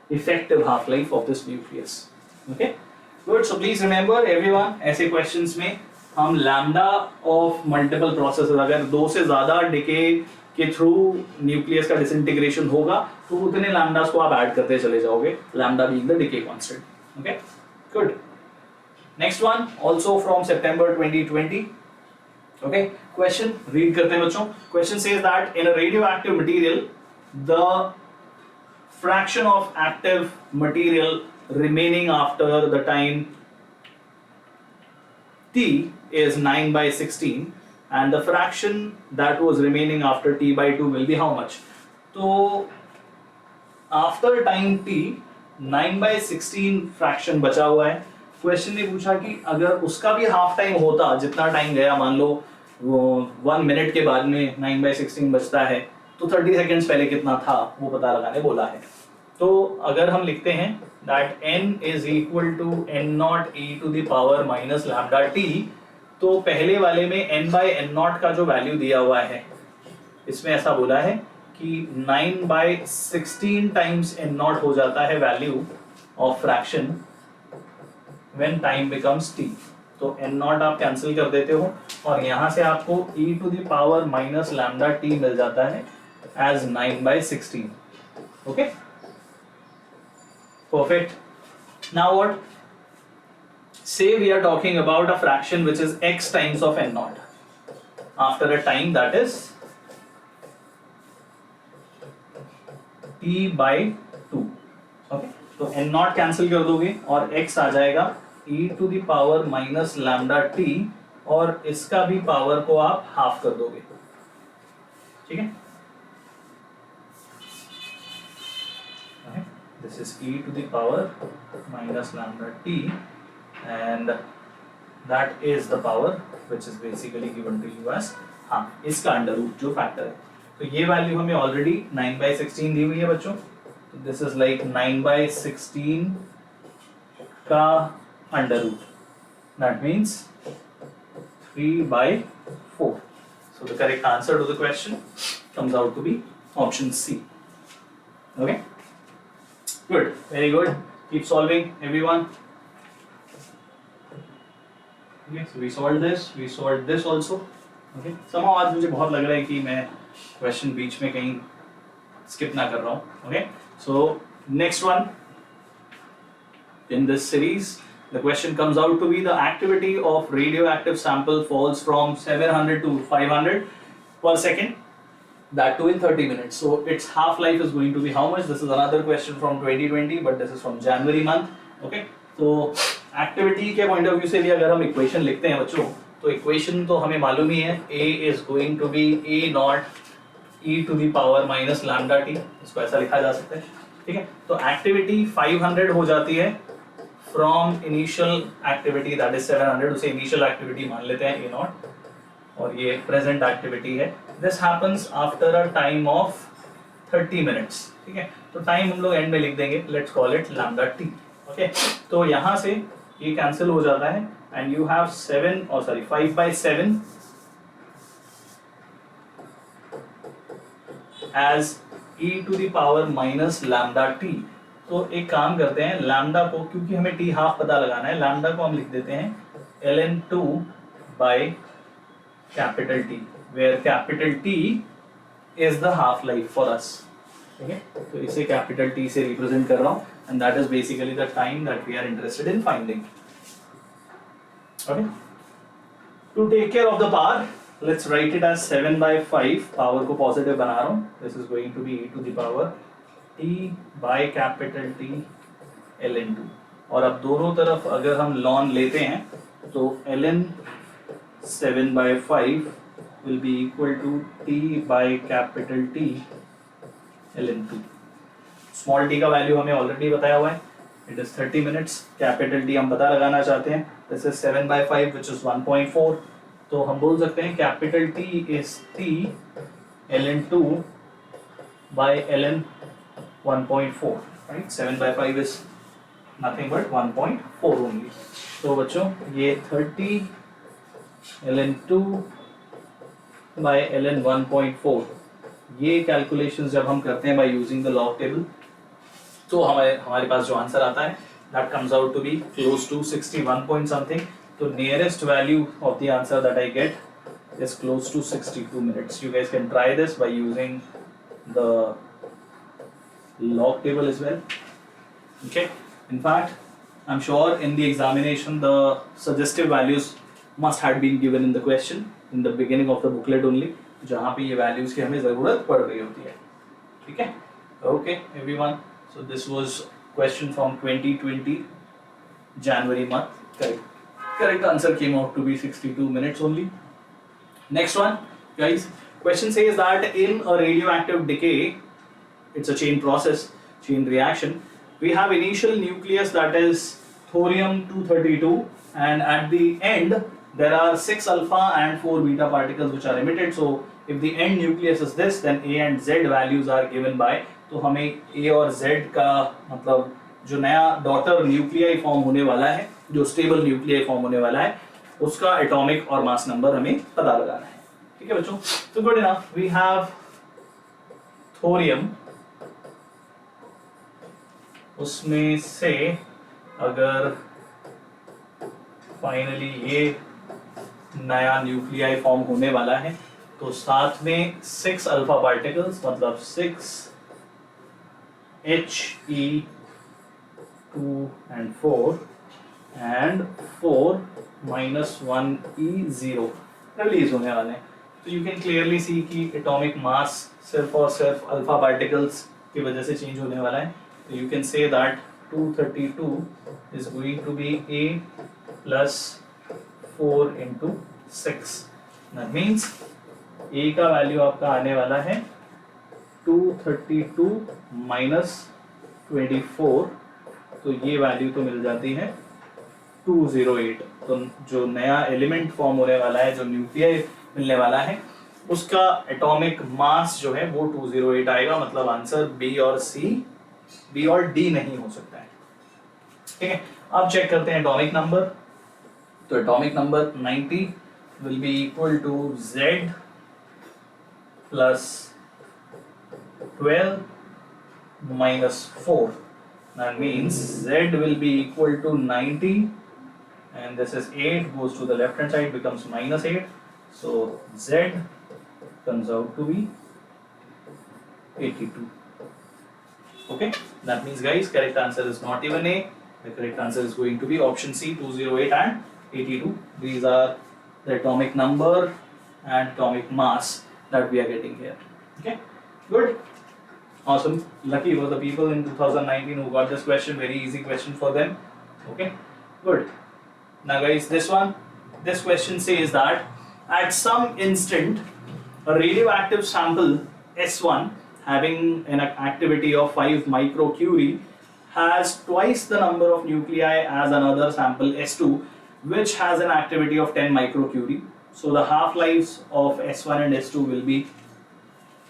effective half life of this nucleus. Okay, good. So please remember everyone, ऐसे questions में हम lambda of multiple processes, अगर दो से ज्यादा डिके के थ्रू न्यूक्लियस का डिसइंटीग्रेशन होगा तो उतने लैम्डास को आप ऐड करते चले जाओगे, lambda being the decay constant. Okay, good. Next one also from September 2020. Okay, question read करते हैं बच्चों. Question says that in a radioactive material the fraction of active material remaining after the time t is 9 by 16 and the fraction that was remaining after t by 2 will be how much? तो after time t 9 by 16 fraction बचा हुआ है. Question ने पूछा कि अगर उसका भी हाफ टाइम होता, जितना टाइम गया, मान लो वो 1 मिनट के बाद में 9 by 16 बचता है, तो 30 सेकेंड्स पहले कितना था वो पता लगाने बोला है. तो अगर हम लिखते हैं that n is equal to n naught e to the power minus lambda t, तो पहले वाले में n by n naught का जो वैल्यू दिया हुआ है, इसमें ऐसा बोला है कि 9 by 16 times n naught हो जाता है value of fraction when time becomes t. तो n naught आप कैंसिल कर देते हो और यहाँ से आपको e to the power minus lambda t मिल जाता है as 9 by 16. Okay? Perfect. Now what? Say we are talking about a fraction which is x times of n naught after a time that is t by 2. Okay? तो n naught cancel कर दोगे और x आ जाएगा e to the power minus lambda t और इसका भी power को आप हाफ कर दोगे. ठीक है? This is e to the power minus lambda t and that is the power which is basically given to you as इसका अंडर रूट जो फैक्टर है. तो ये वैल्यू हमें ऑलरेडी 9 by 16 दी हुई है बच्चों. दिस इज लाइक 9 by 16 का under root, that means 3 by 4. So the correct answer to the question comes out to be option C. Okay? Good, very good. Keep solving, everyone. Okay, so we solved this also. Okay, somehow आज मुझे बहुत लग रहा है कि मैं question बीच में कहीं skip ना कर रहा हूँ. Okay, so next one in this series, the question comes out to be the activity of radioactive sample falls from 700 to 500 per second. That too in 30 minutes. So its half life is going to be how much? This is another question from 2020, but this is from January month. Okay, so activity के point of view से भी अगर हम equation लिखते हैं बच्चों, तो equation तो हमें मालूम ही है, a is going to be a naught e to the power minus lambda T. इसको ऐसा लिखा जा सकता है. ठीक है, तो एक्टिविटी 500 हो जाती है from initial activity that is 700. उसे इनिशियल एक्टिविटी मान लेते हैं a नॉट, और ये प्रेजेंट एक्टिविटी है. This happens after a time of 30 minutes. ठीक है, तो टाइम हम लोग एंड में लिख देंगे, let's call it lambda T. Okay, तो यहाँ से ये कैंसिल हो जाता है and you have 5/7 as e to the power minus lambda T. तो एक काम करते हैं, लैम्डा को, क्योंकि हमें टी हाफ पता लगाना है, लैम्डा को हम लिख देते हैं ln2 by capital T, where capital T is the half life for us. ठीक है, तो इसे कैपिटल टी से रिप्रेजेंट कर रहा हूं and that is basically the time that we are interested in finding. Okay, to take care of the power, let's write it as 7/5. Power को positive बना रहा हूं. This is going to be e to the power t by capital T ln2. और अब दोनों तरफ अगर हम लॉन लेते हैं तो ln 7/5 will be equal to t by capital T ln2. Small t का वैल्यू हमें ऑलरेडी बताया हुआ है, it is 30 minutes. Capital T हम पता लगाना चाहते हैं, दिस इज 7/5 which is 1.4. तो हम बोल सकते हैं capital T is t ln2 by ln 1.4. right, 7/5 is nothing but 1.4 only. तो बच्चों ये 30 ln2 by ln 1.4, ये कैलकुलेशंस जब हम करते हैं by using the log table, तो हमारे पास जो आंसर आता है that comes out to be close to 61 point something. तो nearest value of the answer that I get is close to 62 minutes. You guys can try this by using the log table as well. Okay, in fact I'm sure in the examination the suggestive values must have been given in the question in the beginning of the booklet only, जहाँ पे ये values की हमें ज़रूरत पड़ रही होती है. ठीक है, okay everyone, so this was question from 2020 January month. Correct answer came out to be 62 minutes only. Next one guys, question says that in a radioactive decay, it's a chain process, chain reaction, we have initial nucleus that is thorium-232, and at the end there are 6 alpha and 4 beta particles which are emitted. So if the end nucleus is this, then A and Z values are given by, तो हमें A और Z का मतलब जो नया daughter nuclei form होने वाला है, जो स्टेबल न्यूक्लियाई फॉर्म होने वाला है, उसका एटॉमिक और मास नंबर हमें पता लगाना है. ठीक है बच्चों, तो good enough. We have thorium, उसमें से अगर फाइनली ये नया न्यूक्लियाई फॉर्म होने वाला है, तो साथ में 6 अल्फा पार्टिकल्स, मतलब 6 He 2 and 4 and 4 minus 1 E0 release होने वाले हैं. तो यू कैन क्लियरली सी कि एटॉमिक मास सिर्फ और सिर्फ अल्फा पार्टिकल्स की वजह से चेंज होने वाला है. So you can say that 232 is going to be A plus 4 into 6. That means A का वैल्यू आपका आने वाला है 232 minus 24. तो ये वैल्यू तो मिल जाती है 208. तो जो नया एलिमेंट फॉर्म होने वाला है, जो न्यूक्लियाई मिलने वाला है, उसका एटॉमिक मास जो है वो 208 आएगा. मतलब आंसर बी और सी, बी और डी नहीं हो सकता है. ठीक है, अब चेक करते हैं एटॉमिक नंबर. तो atomic number 90 will be equal to Z plus 12 minus 4. That means Z will be equal to 90 and this is 8 goes to the left hand side, becomes minus 8. So Z comes out to be 82. Okay, that means guys, correct answer is not even A. The correct answer is going to be option C, 208 and 82. These are the atomic number and atomic mass that we are getting here. Okay, good. Awesome. Lucky were the people in 2019 who got this question. Very easy question for them. Okay, good. Now guys, this question says that at some instant a radioactive sample S1 having an activity of 5 microcurie has twice the number of nuclei as another sample S2 which has an activity of 10 microcurie. So the half-lives of S1 and S2 will be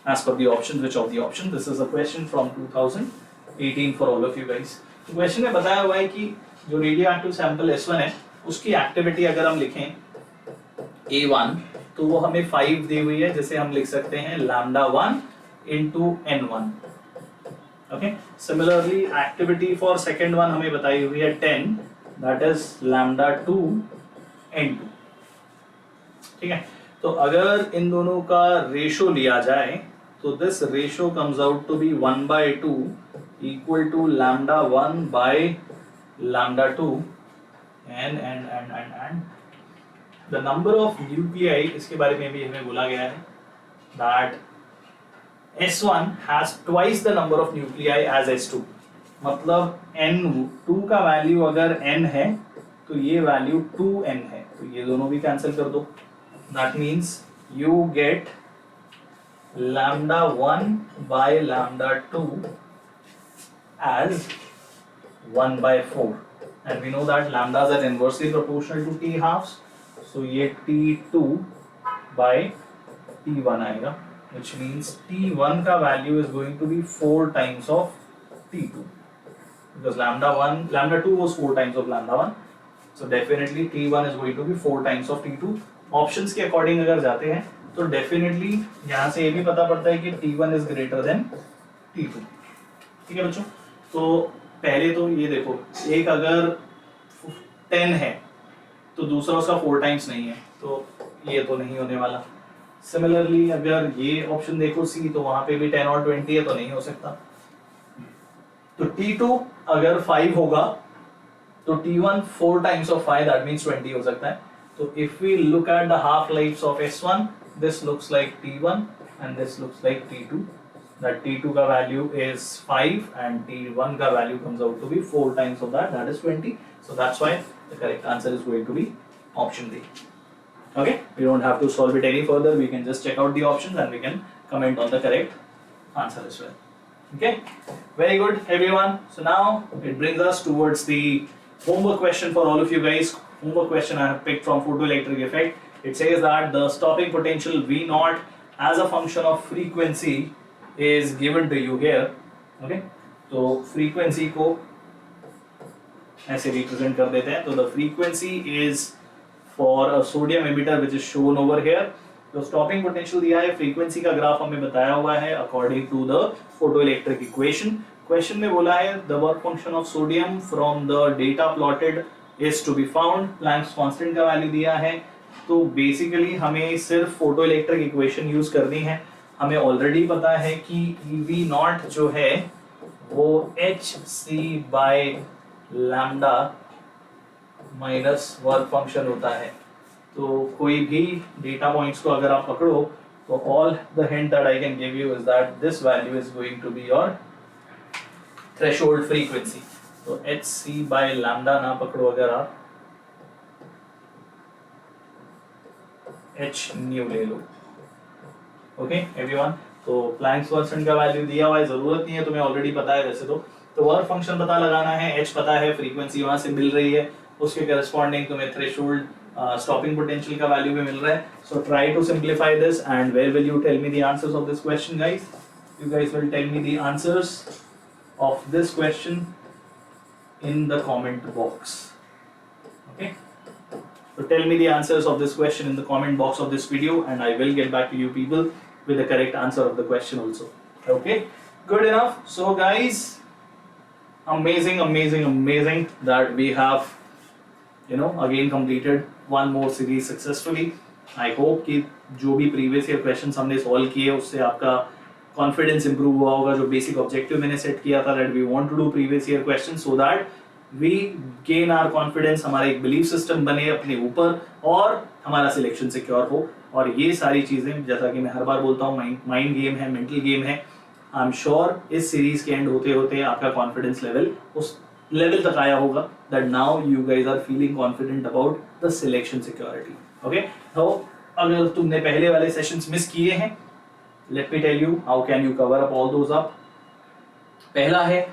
as per the options. Which of the options? This is a question from 2018 for all of you guys. तो question में बताया हुआ है कि जो radioactive sample S1 है उसकी activity अगर हम लिखें A1 तो वो हमें 5 दी हुई है, जिसे हम लिख सकते हैं lambda 1 into N1. Okay. Similarly, activity for second one हमें बताई हुई है 10, that is lambda 2 N2. ठीक है, तो अगर इन दोनों का रेशो लिया जाए तो this ratio comes out to be 1/2 equal to lambda 1 by lambda 2 and the number of nuclei, इसके बारे में भी हमें बोला गया है that S1 has twice the number of nuclei as S2. मतलब N2 का वैल्यू अगर N है तो ये वैल्यू 2N है, तो ये दोनों भी कैंसिल कर दो. That means you get lambda 1 by lambda 2 as 1/4, and we know that lambdas are inversely proportional to T halves, so ये T2 by T1 आएगा, which means T1 का value is going to be 4 times of T2, because lambda 2 was 4 times of lambda 1, so definitely T1 is going to be 4 times of T2. Options के according अगर जाते हैं तो definitely यहाँ से ये भी पता पड़ता है कि T1 is greater than T2. ठीक है बच्चों, तो पहले तो ये देखो, एक अगर 10 है तो दूसरा उसका 4 टाइम्स नहीं है, तो ये तो नहीं होने वाला. सिमिलरली अगर ये ऑप्शन देखो सी, तो वहां पे भी 10 और 20 है, तो नहीं हो सकता. तो T2 अगर 5 होगा तो T1 4 times of 5, that means 20 हो सकता है. तो if we look at the half lifes of S1, this looks like T1 and this looks like T2. That T2 का वैल्यू इज 5 एंड T1 का value comes out to be 4 times of that is 20. So that's why the correct answer is going to be option D. Okay, we don't have to solve it any further. We can just check out the options and we can comment on the correct answer as well. Okay, very good everyone. So now it brings us towards the homework question for all of you guys. Homework question I have picked from photoelectric effect. It says that the stopping potential V0 as a function of frequency is given to you here. Okay, तो frequency को ऐसे represent कर देते हैं. तो the frequency is for a sodium emitter which is shown over here. तो stopping potential दिया है, frequency का ग्राफ हमें बताया हुआ है according to the photoelectric equation. Question में बोला है the work function of sodium from the data plotted is to be found. Planck's constant का वैल्यू दिया है. तो basically हमें सिर्फ photoelectric equation यूज करनी है. हमें ऑलरेडी पता है कि EV0 जो है वो hc by lambda minus work function होता है. तो कोई भी डेटा पॉइंट्स को अगर आप पकड़ो तो all the hint that I can give you is that this value is going to be your threshold frequency. तो hc बाय लैम्डा ना पकड़ो अगर आप, h न्यू ले लो. ओके एवरीवन, तो प्लैंक्स कांस्टेंट का वैल्यू दिया हुआ है, जरूरत नहीं है, तुम्हें ऑलरेडी पता है वैसे तो वर्क फंक्शन पता लगाना है, h पता है, फ्रीक्वेंसी वहां से मिल रही है, उसके करस्पॉन्डिंग तुम्हें थ्रेशोल्ड stopping potential का वैल्यू भी मिल रहा है. So try to simplify this, and where will you tell me the answers of this question, guys? You guys will tell me the answers of this question in the comment box. Okay? So tell me the answers of this question in the comment box of this video, and I will get back to you people with the correct answer of the question also. Okay? Good enough. So guys, amazing that we have again completed one more series successfully. I hope कि जो भी previous year questions हमने solve किए उससे आपका confidence improve हुआ होगा. जो बेसिक ऑब्जेक्टिव मैंने सेट किया था that we want to do previous year question so that we gain our confidence, हमारा एक बिलीफ सिस्टम बने अपने ऊपर और हमारा सिलेक्शन सिक्योर हो. और ये सारी चीजें जैसा कि मैं हर बार बोलता हूँ माइंड गेम है, मेंटल गेम है. आई एम श्योर इस सीरीज के एंड होते होते आपका कॉन्फिडेंस लेवल उस लेवल तक आया होगा that now you guys are feeling confident about the selection security. Okay, तो अगर तुमने पहले वाले सेशंस मिस किए हैं, let me tell you how can you cover up all those up. पहला है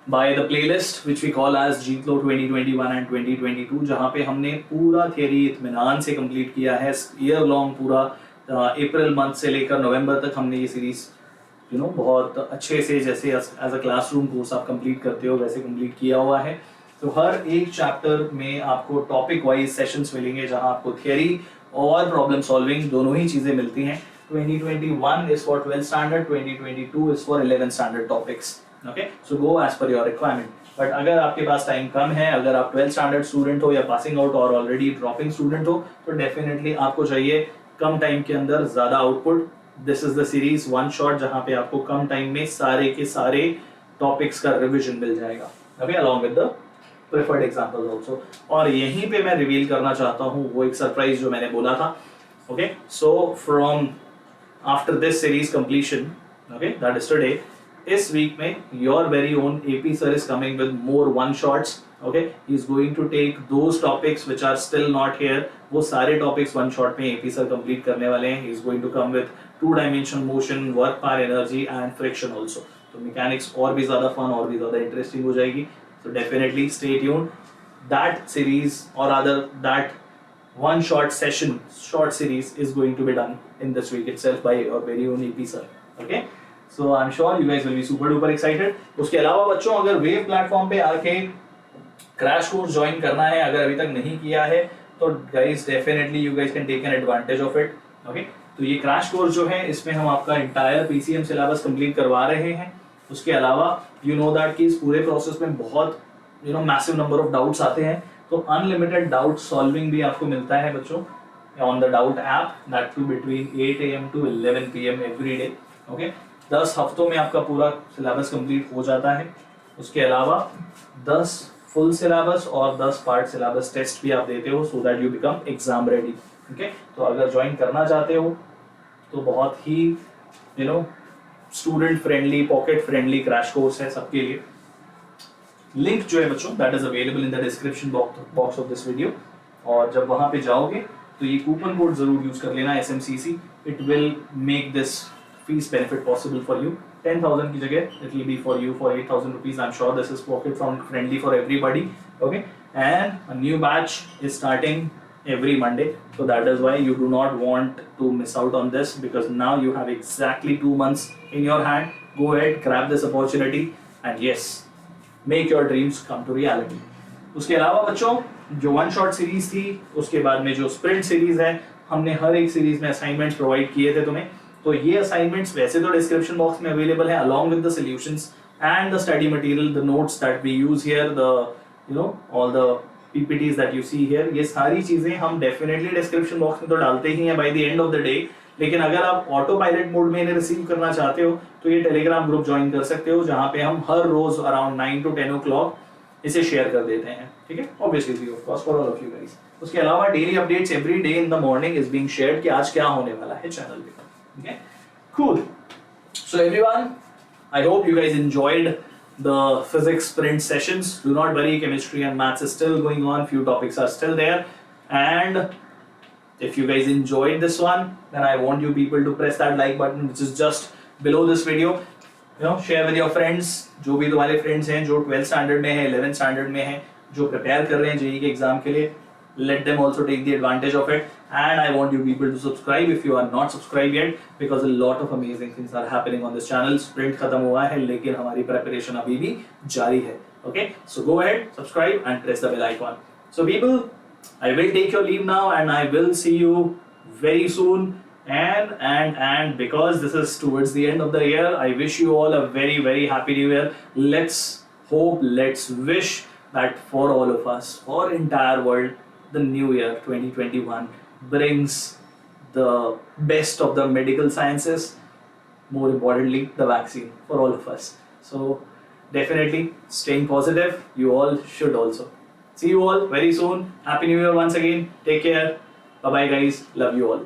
by the playlist which we call as Jeet Lo 2021 and 2022, जहां पे हमने पूरा थियरी इत्मीनान से कंप्लीट किया है. ईयर लॉन्ग पूरा अप्रैल मंथ से लेकर नवंबर तक हमने ये सीरीज बहुत अच्छे से, जैसे एज अ क्लासरूम कोर्स आप कंप्लीट करते हो वैसे कंप्लीट किया हुआ है. तो हर एक चैप्टर में आपको टॉपिक वाइज सेशंस मिलेंगे जहां आपको थियरी और प्रॉब्लम सॉल्विंग दोनों ही चीजें मिलती हैं. 2021 is for 12th standard, 2022 is for 11th standard topics. Okay, so go as per your requirement. But अगर आपके पास टाइम कम है, अगर आप 12th standard स्टूडेंट हो या पासिंग आउट और ऑलरेडी ड्रॉपिंग स्टूडेंट हो, तो डेफिनेटली आपको चाहिए कम टाइम के अंदर ज्यादा output. This is the series one shot जहां पे आपको कम टाइम में सारे के सारे टॉपिक्स का रिवीजन मिल जाएगा. Okay, along with the preferred examples also. और यहीं पे मैं रिवील करना चाहता हूँ वो एक सरप्राइज जो मैंने बोला था. Okay, so from after this series completion, okay, that is today, इस वीक में your very own AP sir is coming with more one shots. Okay, he is going to take those topics which are still not here. वो सारे topics one shot में AP sir complete करने वाले हैं. He is going to come with 2-dimensional motion, work power, energy and friction also. तो mechanics और भी ज्यादा फन और भी ज्यादा इंटरेस्टिंग हो जाएगी. So definitely stay tuned. That series or rather that one short session, short series is going to be done in this week itself by your very own AP sir. Okay? So I'm sure you guys will be super duper excited. उसके अलावा बच्चों अगर wave platform पे आके crash course join करना है, अगर अभी तक नहीं किया है, तो guys definitely you guys can take an advantage of it. Okay? तो ये क्रैश कोर्स जो है इसमें हम आपका इंटायर PCM सिलेबस कंप्लीट करवा रहे हैं. उसके अलावा यू नो दैट कि इस पूरे प्रोसेस में बहुत मैसिव नंबर ऑफ डाउट्स आते हैं, तो अनलिमिटेड डाउट सॉल्विंग भी आपको मिलता है बच्चों on the doubt app, that too between 8 AM to 11 PM every day. Okay, 10 हफ्तों में आपका पूरा सिलेबस कंप्लीट हो जाता है. उसके अलावा 10 फुल सिलेबस और 10 पार्ट सिलेबस टेस्ट भी आप देते हो so that you become exam ready. Okay, तो अगर ज्वाइन करना चाहते हो तो बहुत ही student friendly, pocket friendly crash course है सबके लिए. लिंक जो है बच्चों that is available in the description box of this video. और जब वहां पे जाओगे तो ये कूपन कोड जरूर यूज कर लेना SMCC. It will make this fees benefit possible for you. 10,000 की जगह it will be for you for 8,000 rupees. I am sure this is pocket friendly for everybody. Okay, and a new batch is starting every Monday, so that is why you do not want to miss out on this, because now you have exactly 2 months in your hand. Go ahead, grab this opportunity and yes, make your dreams come to reality. उसके अलावा बच्चों जो one shot series थी, उसके बाद में जो sprint series है, हमने हर एक सीरीज में असाइनमेंट्स प्रोवाइड किए थे तुम्हें. तो ये असाइनमेंट्स वैसे तो डिस्क्रिप्शन बॉक्स में अवेलेबल है along with the solutions and the study material, the notes that we use here, the all the PPTs that you see here. ये सारी चीजें हम डेफिनेटली डिस्क्रिप्शन बॉक्स में तो डालते ही हैं by the end of the day. लेकिन अगर आप ऑटो पायलट मोड में इन्हें रिसीव करना चाहते हो तो ये टेलीग्राम ग्रुप ज्वाइन कर सकते हो, जहां पे हम हर रोज अराउंड 9 to 10 o'clock इसे शेयर कर देते हैं. ठीक है, obviously free of cost for all of you guys. उसके अलावा daily updates every day in the morning is being shared कि आज क्या होने वाला है चैनल पे. ठीक है, cool. So everyone, I hope you guys enjoyed the physics sprint sessions. Do not worry, chemistry and maths is still going on, few topics are still there, and if you guys enjoyed this one, then I want you people to press that like button which is just below this video. Share with your friends. जो भी तुम्हारे friends हैं जो 12th standard में है, 11th standard में है, जो prepare कर रहे हैं JEE के एग्जाम के लिए, let them also take the advantage of it. And I want you people to subscribe if you are not subscribed yet, because a lot of amazing things are happening on this channel. Sprint खत्म हुआ है लेकिन हमारी preparation अभी भी जारी है. Okay, so go ahead, subscribe and press the bell icon. So people, I will take your leave now and I will see you very soon. And because this is towards the end of the year, I wish you all a very happy new year. Let's hope, let's wish that for all of us, for entire world, the new year 2021 brings the best of the medical sciences, more importantly, the vaccine for all of us. So definitely staying positive, you all should also. See you all very soon. Happy New Year once again. Take care. Bye bye, guys. Love you all.